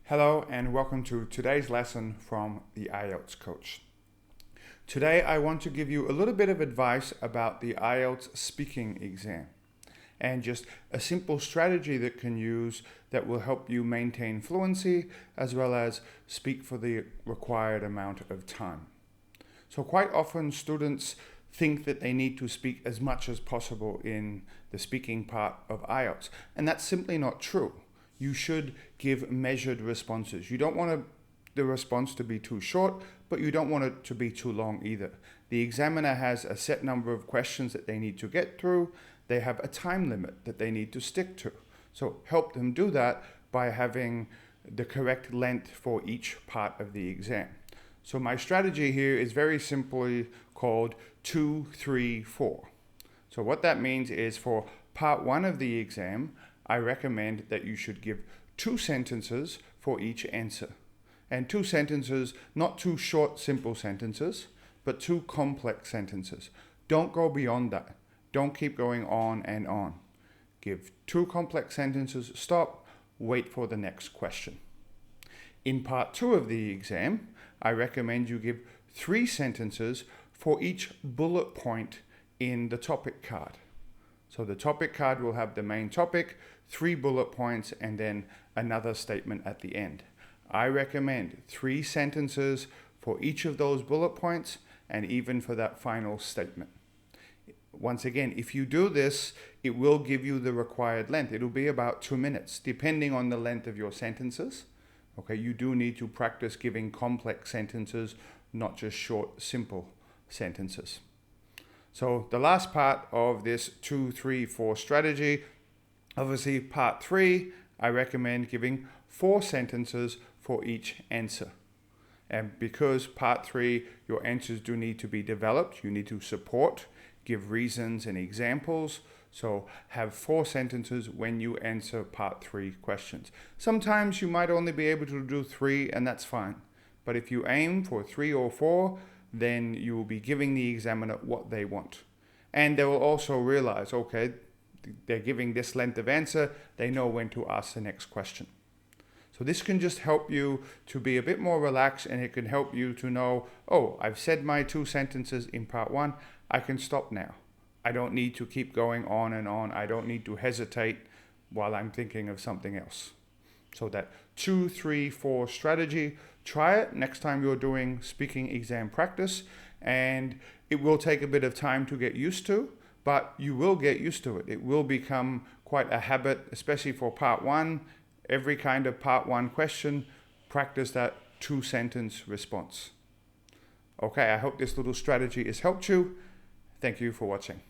Hello and welcome to today's lesson from the IELTS coach. Today I want to give you a little bit of advice about the IELTS speaking exam and just a simple strategy that can use that will help you maintain fluency as well as speak for the required amount of time. So quite often students think that they need to speak as much as possible in the speaking part of IELTS, and that's simply not true. You should give measured responses. You don't want the response to be too short, but you don't want it to be too long either. The examiner has a set number of questions that they need to get through. They have a time limit that they need to stick to. So help them do that by having the correct length for each part of the exam. So my strategy here is very simply called 2, 3, 4. So what that means is for part 1 of the exam, I recommend that you should give 2 sentences for each answer. And 2 sentences, not 2 short, simple sentences, but 2 complex sentences. Don't go beyond that. Don't keep going on and on. Give 2 complex sentences, stop, wait for the next question. In part 2 of the exam, I recommend you give 3 sentences for each bullet point in the topic card. So the topic card will have the main topic, 3 bullet points, and then another statement at the end. I recommend 3 sentences for each of those bullet points and even for that final statement. Once again, if you do this, it will give you the required length. It'll be about 2 minutes, depending on the length of your sentences. Okay, you do need to practice giving complex sentences, not just short, simple sentences. So the last part of this 2, 3, 4 strategy, obviously part 3, I recommend giving 4 sentences for each answer. And because part 3, your answers do need to be developed, you need to support, give reasons and examples. So have 4 sentences when you answer part 3 questions. Sometimes you might only be able to do 3 and that's fine. But if you aim for 3 or 4, then you will be giving the examiner what they want. And they will also realize, okay, they're giving this length of answer, they know when to ask the next question. So this can just help you to be a bit more relaxed, and it can help you to know, oh, I've said my 2 sentences in part 1, I can stop now. I don't need to keep going on and on. I don't need to hesitate while I'm thinking of something else. So that 2, 3, 4 strategy, try it next time you're doing speaking exam practice, and it will take a bit of time to get used to, but you will get used to it. It will become quite a habit, especially for part 1. Every kind of part 1 question, practice that 2-sentence response. Okay, I hope this little strategy has helped you. Thank you for watching.